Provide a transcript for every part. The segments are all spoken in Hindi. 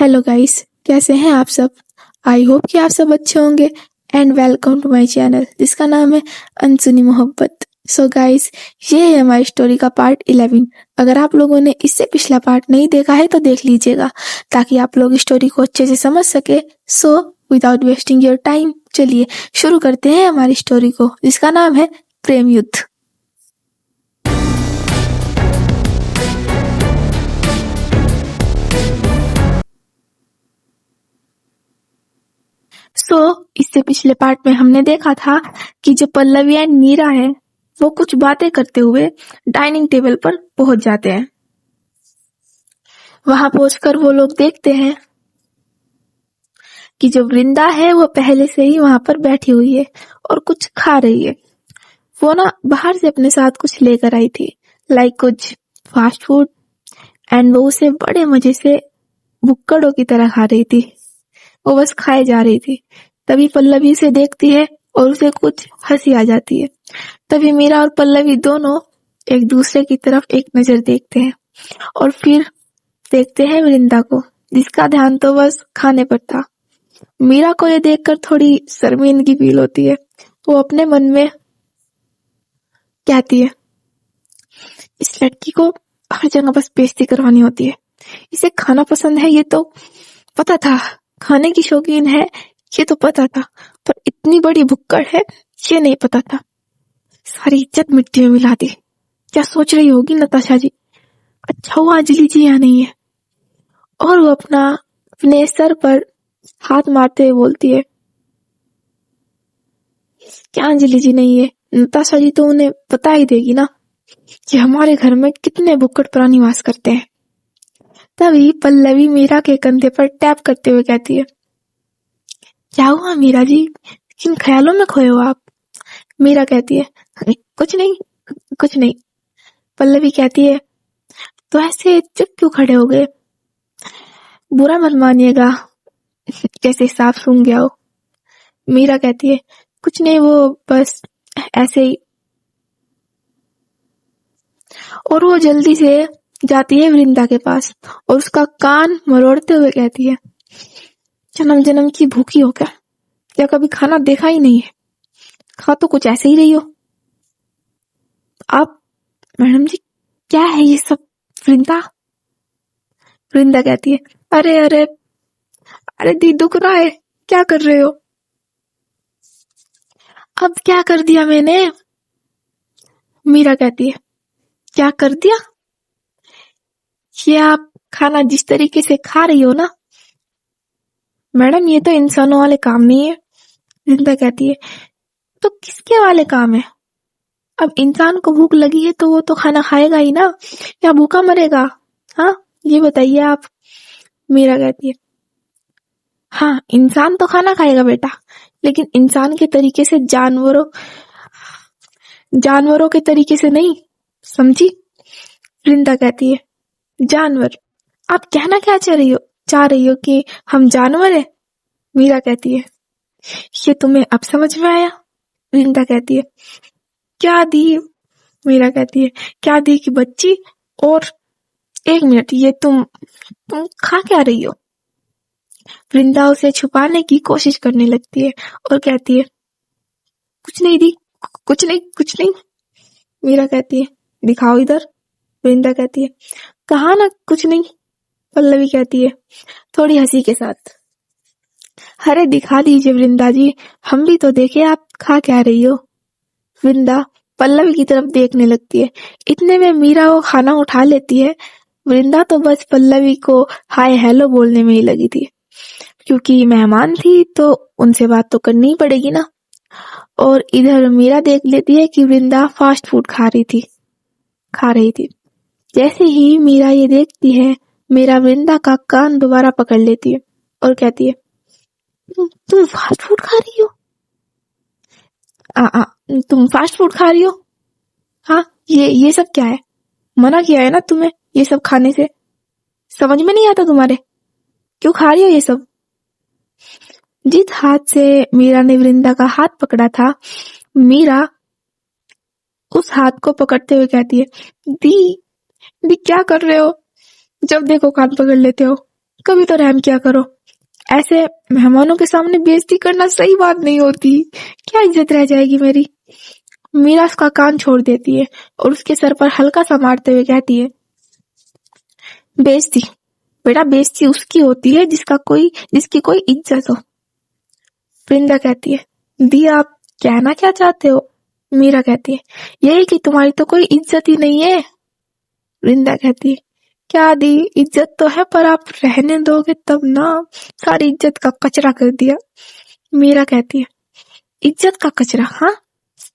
हेलो गाइस, कैसे हैं आप सब। आई होप कि आप सब अच्छे होंगे and welcome to my channel जिसका नाम है अनसुनी मोहब्बत। सो गाइस, ये है हमारी स्टोरी का पार्ट 11। अगर आप लोगों ने इससे पिछला पार्ट नहीं देखा है तो देख लीजिएगा ताकि आप लोग स्टोरी को अच्छे से समझ सके। So without wasting your time, चलिए शुरू करते हैं हमारी स्टोरी को जिसका नाम है प्रेम युद्ध। इससे पिछले पार्ट में हमने देखा था कि जो पल्लवी एंड मीरा है वो कुछ बातें करते हुए डाइनिंग टेबल पर पहुंच जाते हैं। वहां पहुंचकर वो लोग देखते हैं कि जो वृंदा है वो पहले से ही वहां पर बैठी हुई है और कुछ खा रही है। वो ना बाहर से अपने साथ कुछ लेकर आई थी, लाइक कुछ फास्ट फूड, एंड वो उसे बड़े मजे से भुक्कड़ों की तरह खा रही थी। वो बस खाए जा रही थी। तभी पल्लवी उसे देखती है और उसे कुछ हंसी आ जाती है। तभी मीरा और पल्लवी दोनों एक दूसरे की तरफ एक नजर देखते हैं और फिर देखते हैं वृंदा को जिसका ध्यान तो बस खाने पर था। मीरा को ये देखकर थोड़ी शर्मिंदगी फील होती है। वो अपने मन में कहती है, इस लड़की को हर जगह बस बेइज्जती करवानी होती है। इसे खाना पसंद है ये तो पता था, खाने की शौकीन है ये तो पता था, पर इतनी बड़ी भुक्कड़ है ये नहीं पता था। सारी इज्जत मिट्टी में मिला दी। क्या सोच रही होगी नताशा जी। अच्छा हुआ अंजलि जी यहाँ नहीं है। और वो अपने सर पर हाथ मारते हुए बोलती है, क्या अंजलि जी नहीं है, नताशा जी तो उन्हें बता ही देगी ना कि हमारे घर में कितने भुक्कड़ प्राणी वास करते हैं। तभी पल्लवी मीरा के कंधे पर टैप करते हुए कहती है, क्या हुआ मीरा जी, किन ख्यालों में खोए हो आप। मीरा कहती है, कुछ नहीं कुछ नहीं। पल्लवी कहती है, तो ऐसे चुप क्यों खड़े हो गए, बुरा मत मानिएगा जैसे सांप सूंघ गया हो। मीरा कहती है, कुछ नहीं, वो बस ऐसे ही। और वो जल्दी से जाती है वृंदा के पास और उसका कान मरोड़ते हुए कहती है, जन्म जन्म की भूखी हो क्या कभी खाना देखा ही नहीं है, खा तो कुछ ऐसे ही रही हो आप। मैडम जी क्या है ये सब। वृंदा वृंदा कहती है, अरे अरे अरे दी दुख रहा है, क्या कर रहे हो। अब क्या कर दिया मैंने। मीरा कहती है, क्या कर दिया, ये आप खाना जिस तरीके से खा रही हो ना मैडम, ये तो इंसानों वाले काम नहीं है। वृंदा कहती है, तो किसके वाले काम है। अब इंसान को भूख लगी है तो वो तो खाना खाएगा ही ना, या भूखा मरेगा। हाँ ये बताइए आप। मीरा कहती है, हाँ इंसान तो खाना खाएगा बेटा, लेकिन इंसान के तरीके से, जानवरों के तरीके से नहीं, समझी। वृंदा कहती है, जानवर, आप कहना क्या चाह रही हो कि हम जानवर है। मीरा कहती है, ये तुम्हें अब समझ में आया। वृंदा कहती है, क्या दी। मीरा कहती है, क्या दी की बच्ची। और एक मिनट, ये तुम खा क्या रही हो। वृंदा उसे छुपाने की कोशिश करने लगती है और कहती है, कुछ नहीं दी, कुछ नहीं कुछ नहीं। मीरा कहती है, दिखाओ इधर। वृंदा कहती है, कहा ना कुछ नहीं। पल्लवी कहती है थोड़ी हंसी के साथ, अरे दिखा दीजिए वृंदा जी, हम भी तो देखे आप खा क्या रही हो। वृंदा पल्लवी की तरफ देखने लगती है। इतने में मीरा वो खाना उठा लेती है। वृंदा तो बस पल्लवी को हाय हेलो बोलने में ही लगी थी, क्योंकि मेहमान थी तो उनसे बात तो करनी ही पड़ेगी ना। और इधर मीरा देख लेती है कि वृंदा फास्ट फूड खा रही थी। जैसे ही मीरा ये देखती है, मीरा वृंदा का कान दोबारा पकड़ लेती है और कहती है, तुम फास्ट फूड खा रही हो। तुम फास्ट फूड खा रही हो। हाँ ये सब क्या है, मना किया है ना तुम्हें ये सब खाने से, समझ में नहीं आता तुम्हारे, क्यों खा रही हो ये सब। जिस हाथ से मीरा ने वृंदा का हाथ पकड़ा था, मीरा उस हाथ को पकड़ते हुए कहती है, दी क्या कर रहे हो, जब देखो कान पकड़ लेते हो। कभी तो रहम किया करो। ऐसे मेहमानों के सामने बेइज्जती करना सही बात नहीं होती। क्या इज्जत रह जाएगी मेरी। मीरा उसका कान छोड़ देती है और उसके सर पर हल्का सा मारते हुए कहती है, बेइज्जती बेटा, बेइज्जती उसकी होती है जिसकी कोई इज्जत हो। वृंदा कहती है, दी आप कहना क्या चाहते हो? मीरा कहती है, यही कि तुम्हारी तो कोई इज्जत ही नहीं है। वृंदा कहती है, क्या दी, इज्जत तो है पर आप रहने दोगे तब ना, सारी इज्जत का कचरा कर दिया। मीरा कहती है, इज्जत का कचरा? हाँ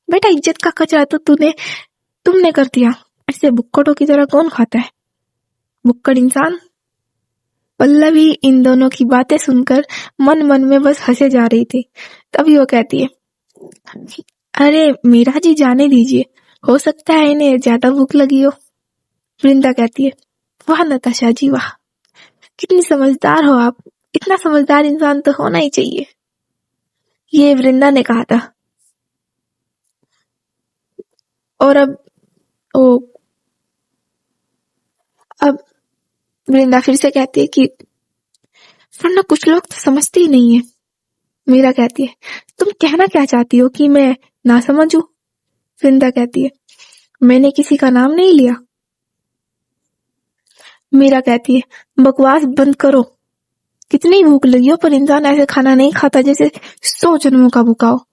बेटा, इज्जत का कचरा तो तुमने कर दिया। ऐसे बुक्कड़ों की तरह कौन खाता है, बुक्कड़ इंसान। पल्लवी इन दोनों की बातें सुनकर मन मन में बस हंसे जा रही थी। तभी वो कहती है, अरे मीरा जी जाने दीजिए, हो सकता है इन्हें ज्यादा भूख लगी हो। वृंदा कहती है, वाह नताशा जी वाह, कितनी समझदार हो आप। इतना समझदार इंसान तो होना ही चाहिए। ये वृंदा ने कहा था। और ओ, अब वृंदा फिर से कहती है कि वरना कुछ लोग तो समझते ही नहीं है। मीरा कहती है, तुम कहना क्या चाहती हो कि मैं ना समझूं? वृंदा कहती है, मैंने किसी का नाम नहीं लिया। मीरा कहती है, बकवास बंद करो। कितनी भूख लगी हो पर इंसान ऐसे खाना नहीं खाता जैसे 100 जन्मों का भूखा हो।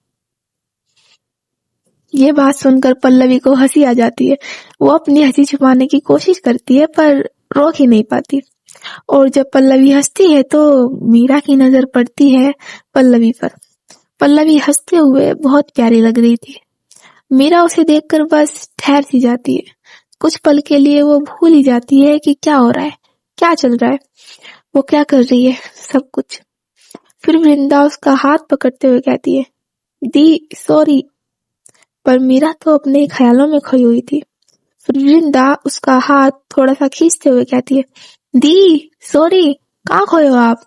ये बात सुनकर पल्लवी को हंसी आ जाती है। वो अपनी हंसी छुपाने की कोशिश करती है पर रोक ही नहीं पाती। और जब पल्लवी हंसती है तो मीरा की नजर पड़ती है पल्लवी पर। पल्लवी हंसते हुए बहुत प्यारी लग रही थी। मीरा उसे देखकर बस ठहर सी जाती है। कुछ पल के लिए वो भूल ही जाती है कि क्या हो रहा है, क्या चल रहा है, वो क्या कर रही है, सब कुछ। फिर वृंदा उसका हाथ पकड़ते हुए कहती है, दी सॉरी। पर मीरा तो अपने ख्यालों में खोई हुई थी। फिर वृंदा उसका हाथ थोड़ा सा खींचते हुए कहती है, दी सॉरी, कहाँ खोए हो आप?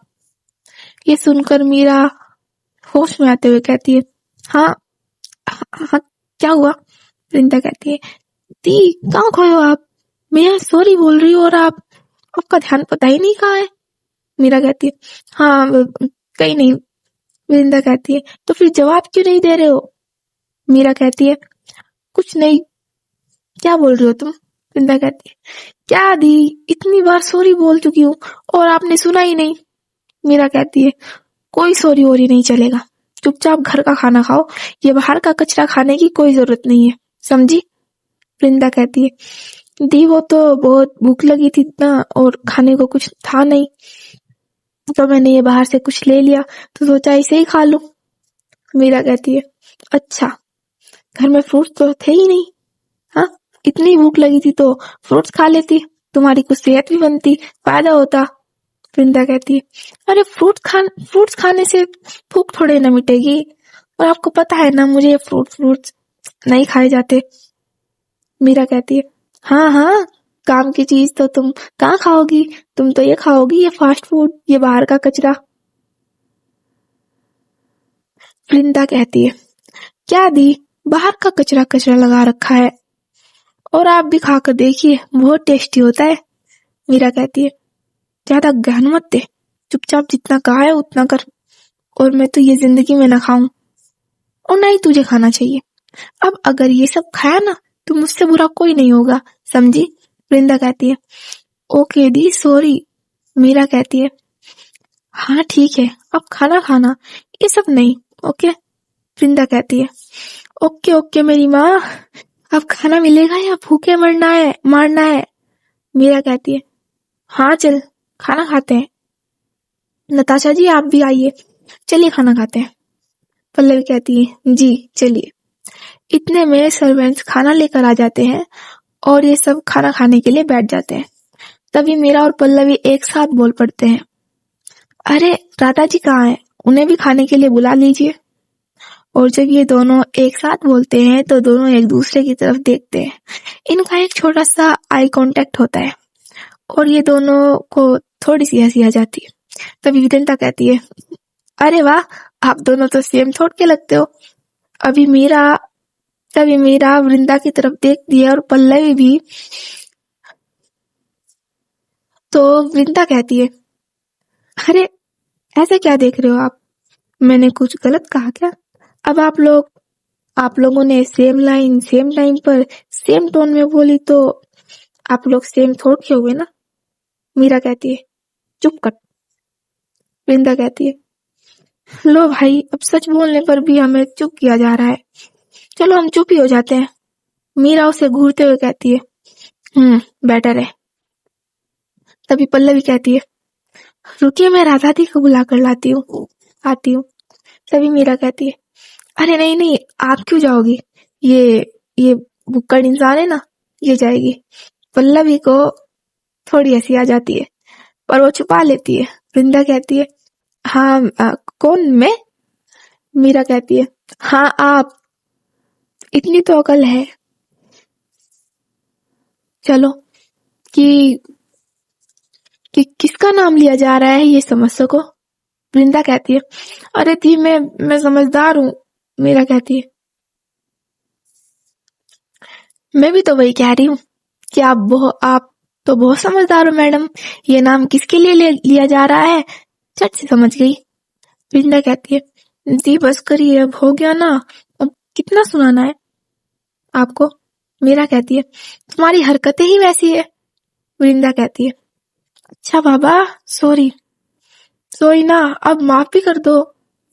ये सुनकर मीरा होश में आते हुए कहती है, हाँ हाँ, क्या हुआ? वृंदा कहती है, दी कहाँ खोए हो आप? मैं यहाँ सॉरी बोल रही हूँ और आपका ध्यान पता ही नहीं कहाँ है। मीरा कहती है, हाँ कहीं नहीं। वृंदा कहती है, तो फिर जवाब क्यों नहीं दे रहे हो? मीरा कहती है, कुछ नहीं। क्या बोल रही हो तुम? वृंदा कहती है, क्या दी, इतनी बार सॉरी बोल चुकी हूँ और आपने सुना ही नहीं। मीरा कहती है, कोई सॉरी वोरी नहीं चलेगा, चुपचाप घर का खाना खाओ, ये बाहर का कचरा खाने की कोई जरूरत नहीं है, समझी? वृंदा कहती है, दी वो तो बहुत भूख लगी थी ना और खाने को कुछ था नहीं, तो मैंने ये बाहर से कुछ ले लिया तो सोचा इसे ही खा लूं। मीरा कहती है, अच्छा, घर में फ्रूट्स तो थे ही नहीं। हाँ, इतनी भूख लगी थी तो फ्रूट्स खा लेती, तुम्हारी कुछ सेहत भी बनती, फायदा होता। वृंदा कहती है, अरे फ्रूट्स खाने से भूख थोड़े ना मिटेगी, और आपको पता है ना मुझे फ्रूट्स नहीं खाए जाते। मीरा कहती है, हाँ हाँ, काम की चीज तो तुम कहाँ खाओगी, तुम तो ये खाओगी, ये फास्ट फूड, ये बाहर का कचरा। वृंदा कहती है, क्या दी, बाहर का कचरा कचरा लगा रखा है, और आप भी खाकर देखिए, बहुत टेस्टी होता है। मीरा कहती है, ज्यादा ज्ञान मत दे, चुपचाप जितना कहा है उतना कर, और मैं तो ये जिंदगी में ना खाऊं और ना ही तुझे खाना चाहिए। अब अगर ये सब खाया ना तो मुझसे बुरा कोई नहीं होगा, समझी? वृंदा कहती है, ओके दी सॉरी। मीरा कहती है, हाँ ठीक है, अब खाना खाना, ये सब नहीं, ओके? वृंदा कहती है, ओके ओके मेरी माँ, अब खाना मिलेगा या भूखे मारना है? मीरा कहती है, हाँ चल खाना खाते हैं। नताशा जी आप भी आइए, चलिए खाना खाते हैं। पल्लवी कहती है, जी चलिए। इतने में सर्वेंट्स खाना लेकर आ जाते हैं और ये सब खाना खाने के लिए बैठ जाते हैं। तभी मीरा और पल्लवी एक साथ बोल पड़ते हैं, अरे राधा जी कहाँ हैं, उन्हें भी खाने के लिए बुला लीजिए। और जब ये दोनों एक साथ बोलते हैं तो दोनों एक दूसरे की तरफ देखते हैं। इनका एक छोटा सा आई कांटेक्ट होता है और ये दोनों को थोड़ी सी हंसी आ जाती है। तभी विदेंता कहती है, अरे वाह, आप दोनों तो सेम थॉट के लगते हो। अभी मीरा तभी मीरा वृंदा की तरफ देखती है और पल्लवी भी। तो वृंदा कहती है, अरे ऐसे क्या देख रहे हो आप? मैंने कुछ गलत कहा क्या? अब आप लोगों ने सेम लाइन सेम टाइम पर सेम टोन में बोली तो आप लोग सेम थॉट के हुए ना। मीरा कहती है चुप कर। वृंदा कहती है लो भाई, अब सच बोलने पर भी हमें चुप किया जा रहा है। चलो हम चुप ही हो जाते हैं। मीरा उसे घूरते हुए कहती है बेटर है। तभी पल्लवी कहती है रुकिए, मैं राधा दी को बुला कर लाती हूँ, आती हूँ। तभी मीरा कहती है अरे नहीं नहीं, आप क्यों जाओगी? ये बुक्कड़ इंसान है ना, ये जाएगी। पल्लवी को थोड़ी हंसी आ जाती है पर वो छुपा लेती है। वृंदा कहती है हाँ कौन, मैं? मीरा कहती है हाँ आप, इतनी तो अकल है। चलो कि किसका नाम लिया जा रहा है ये समझ सको। वृंदा कहती है अरे थी मैं समझदार हूँ। मीरा कहती है मैं भी तो वही कह रही हूँ कि आप तो बहुत समझदार हो मैडम। ये नाम किसके लिए लिया जा रहा है? झट से समझ गई। वृंदा कहती है जी बस करिए, अब हो गया ना, अब कितना सुनाना है आपको? मीरा कहती है तुम्हारी हरकतें ही वैसी है। वृंदा कहती है अच्छा बाबा, सॉरी सॉरी ना, अब माफ भी कर दो।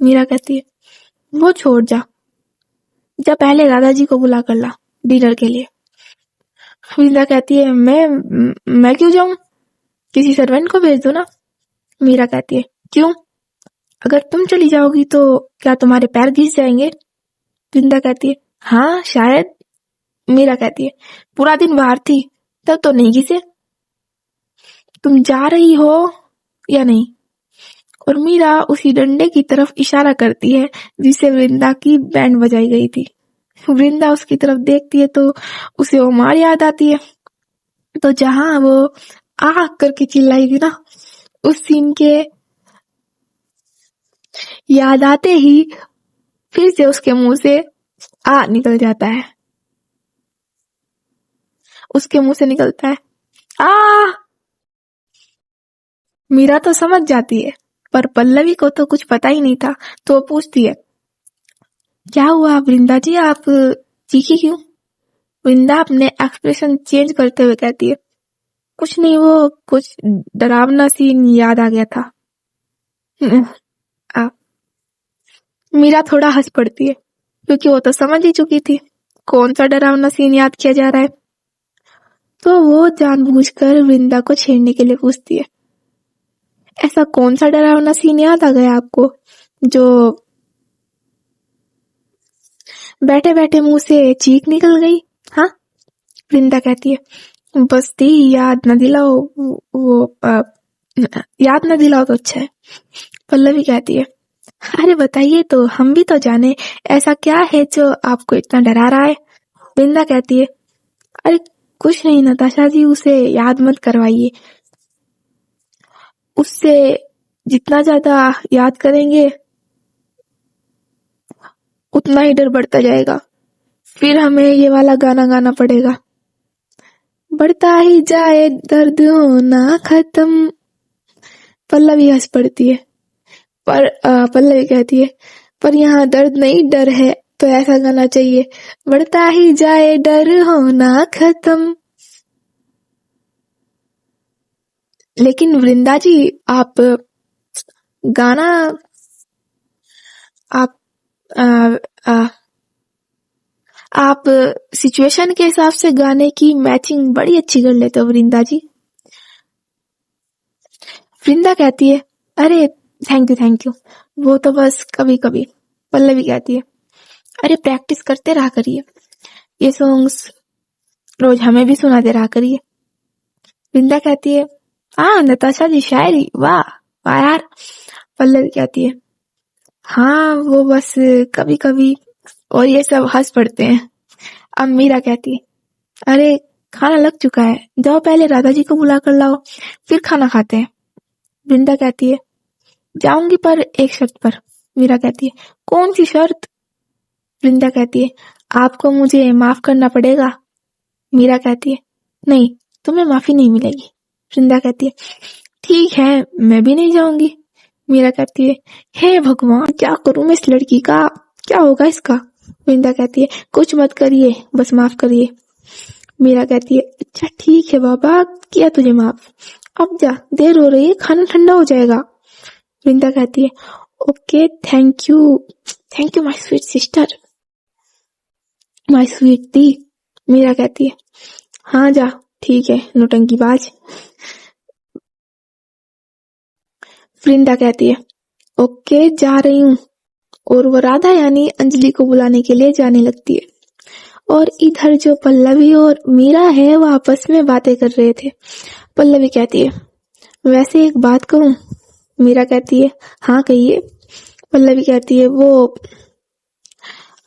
मीरा कहती है वो छोड़ जा पहले दादाजी को बुला कर ला डिनर के लिए। वृंदा कहती है मैं क्यों जाऊं, किसी सर्वेंट को भेज दो ना। मीरा कहती है क्यों, अगर तुम चली जाओगी तो क्या तुम्हारे पैर घिस जाएंगे? वृंदा कहती है हाँ शायद। मीरा कहती है पूरा दिन बाहर थी तब तो नहीं घिसे, तुम जा रही हो या नहीं? और मीरा उसी डंडे की तरफ इशारा करती है जिसे वृंदा की बैंड बजाई गई थी। वृंदा उसकी तरफ देखती है तो उसे वो मार याद आती है। तो जहां वो आह करके चिल्लाई थी ना, उस सीन के याद आते ही फिर से उसके मुंह से आ निकल जाता है। उसके मुंह से निकलता है आ। मीरा तो समझ जाती है पर पल्लवी को तो कुछ पता ही नहीं था, तो वो पूछती है क्या हुआ वृंदा जी, आप चीखी क्यों? वृंदा अपने एक्सप्रेशन चेंज करते हुए कहती है कुछ नहीं, वो कुछ डरावना सीन याद आ गया था। आ, मीरा थोड़ा हंस पड़ती है क्योंकि वो तो समझ ही चुकी थी कौन सा डरावना सीन याद किया जा रहा है। तो वो जानबूझकर वृंदा को छेड़ने के लिए पूछती है ऐसा कौन सा डरावना सीन याद आ गया आपको जो बैठे बैठे मुंह से चीख निकल गई? हाँ। वृंदा कहती है बस्ती याद न दिलाओ, याद न दिलाओ तो अच्छा है। पल्लवी कहती है अरे बताइए तो, हम भी तो जाने ऐसा क्या है जो आपको इतना डरा रहा है। वृंदा कहती है अरे कुछ नहीं नताशा जी, उसे याद मत करवाइए, उससे जितना ज्यादा याद करेंगे उतना ही डर बढ़ता जाएगा, फिर हमें ये वाला गाना गाना पड़ेगा बढ़ता ही जाए दर्द होना खत्म। पल्लवी हंस पड़ती है पर पल्लवी कहती है पर यहाँ दर्द नहीं डर है, तो ऐसा गाना चाहिए बढ़ता ही जाए डर होना खत्म। लेकिन वृंदा जी आप गाना आप आ, आ, आप सिचुएशन के हिसाब से गाने की मैचिंग बड़ी अच्छी कर लेते हो वृंदा जी। वृंदा कहती है अरे थैंक यू, वो तो बस कभी कभी। पल्लवी कहती है अरे प्रैक्टिस करते रहा करिए, ये सॉन्ग्स रोज हमें भी सुनाते रहा करिए। वृंदा कहती है नताशा जी शायरी, वाह वाह यार। पल्लवी कहती है हाँ वो बस कभी कभी, और ये सब हंस पड़ते हैं। अब मीरा कहती है अरे खाना लग चुका है, जाओ पहले राधा जी को बुला कर लाओ, फिर खाना खाते हैं। वृंदा कहती है जाऊंगी पर एक शर्त पर। मीरा कहती है कौन सी शर्त? वृंदा कहती है आपको मुझे माफ करना पड़ेगा। मीरा कहती है नहीं, तुम्हें माफी नहीं मिलेगी। वृंदा कहती है ठीक है, मैं भी नहीं जाऊंगी। मीरा कहती है, हे भगवान, क्या करूं मैं इस लड़की का, क्या होगा इसका। वृंदा कहती है, कुछ मत करिए, बस माफ करिए। मीरा कहती है, अच्छा ठीक है बाबा, किया तुझे माफ, अब जा, देर हो रही है, खाना ठंडा हो जाएगा। वृंदा कहती है, okay, thank you my sweet sister, my sweet दी। मीरा कहती है, हाँ जा, ठीक है नौटंकीबाज। वृंदा कहती है, ओके जा रही हूँ। और वो राधा यानी अंजलि को बुलाने के लिए जाने लगती है। और इधर जो पल्लवी और मीरा है वो आपस में बातें कर रहे थे। पल्लवी कहती है, वैसे एक बात कहूँ। मीरा कहती है, हाँ कहिए। पल्लवी कहती है, वो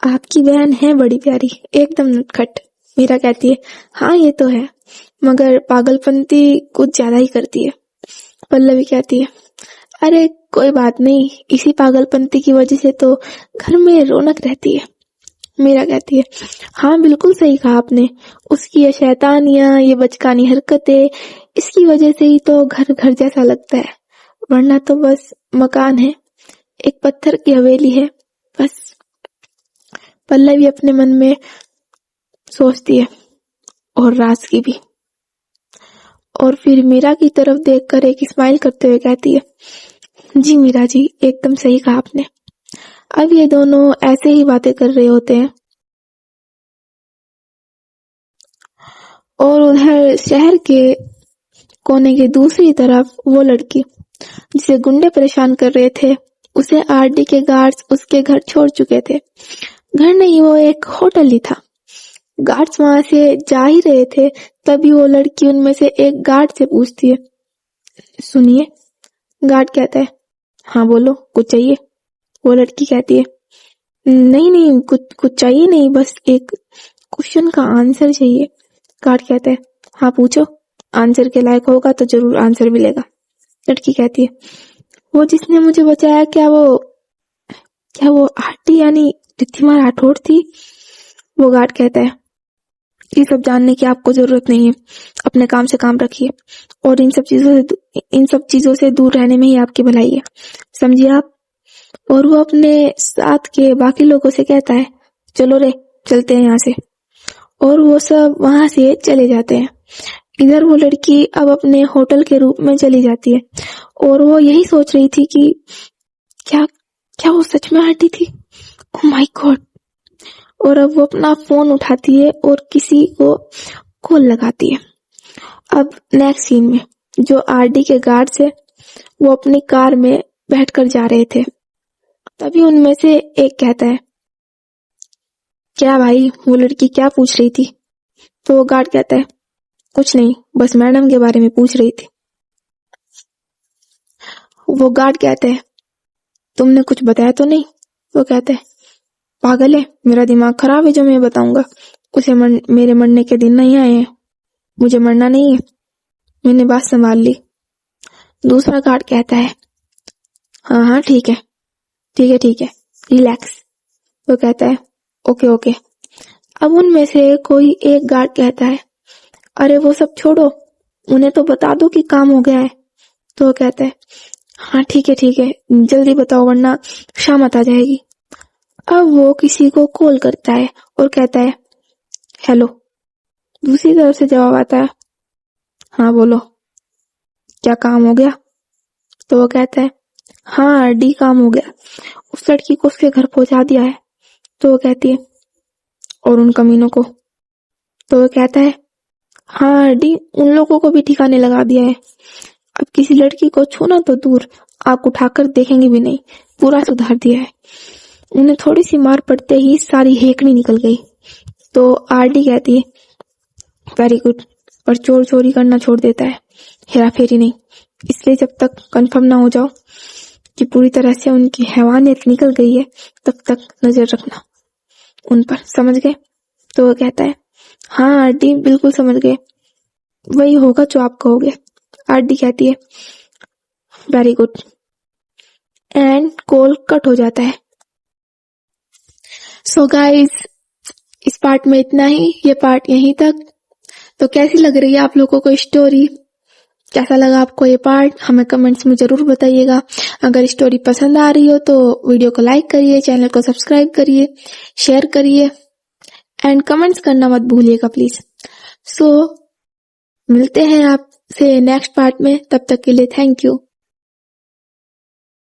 आपकी बहन है बड़ी प्यारी, एकदम नटखट। मीरा कहती है, हाँ ये तो है, मगर पागलपंती कुछ ज्यादा ही करती है। पल्लवी कहती है, अरे कोई बात नहीं, इसी पागलपंती की वजह से तो घर में रौनक रहती है। मीरा कहती है, हाँ बिल्कुल सही कहा आपने, उसकी ये शैतानियां, ये बचकानी हरकतें, इसकी वजह से ही तो घर घर जैसा लगता है, वरना तो बस मकान है, एक पत्थर की हवेली है बस। पल्लवी अपने मन में सोचती है, और राज की भी। और फिर मीरा की तरफ देखकर एक स्माइल करते हुए कहती है, जी मीरा जी, एकदम सही कहा आपने। अब ये दोनों ऐसे ही बातें कर रहे होते हैं और उधर शहर के कोने के दूसरी तरफ वो लड़की जिसे गुंडे परेशान कर रहे थे, उसे आरडी के गार्ड्स उसके घर छोड़ चुके थे। घर नहीं, वो एक होटल ही था। गार्ड्स वहां से जा ही रहे थे, तभी वो लड़की उनमें से एक गार्ड से पूछती है, सुनिए। गार्ड कहता है, हाँ बोलो, कुछ चाहिए। वो लड़की कहती है, नहीं नहीं, कुछ कुछ चाहिए नहीं, बस एक क्वेश्चन का आंसर चाहिए। गार्ड कहता है, हाँ पूछो, आंसर के लायक होगा तो जरूर आंसर मिलेगा। लड़की कहती है, वो जिसने मुझे बचाया, क्या वो आरती यानी रिद्धिमा राठौड़ थी। वो गार्ड कहता है, ये सब जानने की आपको जरूरत नहीं है, अपने काम से काम रखिए और इन सब चीजों से दूर रहने में ही आपकी भलाई है, समझिए आप। और वो अपने साथ के बाकी लोगों से कहता है, चलो रे, चलते हैं यहाँ से। और वो सब वहां से चले जाते हैं। इधर वो लड़की अब अपने होटल के रूप में चली जाती है और वो यही सोच रही थी कि क्या क्या वो सच में आरती थी। Oh my God. और अब वो अपना फोन उठाती है और किसी को कॉल लगाती है। अब नेक्स्ट सीन में जो आरडी के गार्ड्स है वो अपनी कार में बैठकर जा रहे थे। तभी उनमें से एक कहता है, क्या भाई, वो लड़की क्या पूछ रही थी। तो वो गार्ड कहता है, कुछ नहीं, बस मैडम के बारे में पूछ रही थी। वो गार्ड कहते हैं, तुमने कुछ बताया तो नहीं। वो कहते हैं, पागल है, मेरा दिमाग खराब है जो मैं बताऊंगा, उसे मेरे मरने के दिन नहीं आए हैं, मुझे मरना नहीं है, मैंने बात संभाल ली। दूसरा गार्ड कहता है, हाँ हाँ ठीक है ठीक है ठीक है, रिलैक्स। वो कहता है, ओके ओके। अब उनमें से कोई एक गार्ड कहता है, अरे वो सब छोड़ो, उन्हें तो बता दो कि काम हो गया है। तो वो कहता है, हाँ ठीक है, जल्दी बताओ वरना शामत आ जाएगी। अब वो किसी को कॉल करता है और कहता है, हेलो। दूसरी तरफ से जवाब आता है, हाँ बोलो, क्या काम हो गया। तो वो कहता है, हाँ डी काम हो गया, उस लड़की को उसके घर पहुंचा दिया है। तो वो कहती है, और उन कमीनों को। तो वो कहता है, हाँ डी उन लोगों को भी ठिकाने लगा दिया है, अब किसी लड़की को छूना तो दूर, आंख उठाकर देखेंगे भी नहीं, पूरा सुधार दिया है। उन्हें थोड़ी सी मार पड़ते ही सारी हेकड़ी निकल गई। तो आरडी कहती है, वेरी गुड, पर चोर चोरी करना छोड़ देता है, हेरा फेरी नहीं। इसलिए जब तक कंफर्म ना हो जाओ कि पूरी तरह से उनकी हैवानियत निकल गई है, तब तक नजर रखना उन पर, समझ गए। तो वो कहता है, हाँ आरडी बिल्कुल समझ गए, वही होगा जो आप कहोगे। आरडी कहती है, very good. And call cut हो जाता है। सो गाइस, इस पार्ट में इतना ही, ये पार्ट यहीं तक। तो कैसी लग रही है आप लोगों को स्टोरी, कैसा लगा आपको ये पार्ट हमें कमेंट्स में जरूर बताइएगा। अगर स्टोरी पसंद आ रही हो तो वीडियो को लाइक करिए, चैनल को सब्सक्राइब करिए, शेयर करिए एंड कमेंट्स करना मत भूलिएगा प्लीज। सो मिलते हैं आपसे नेक्स्ट पार्ट में, तब तक के लिए थैंक यू।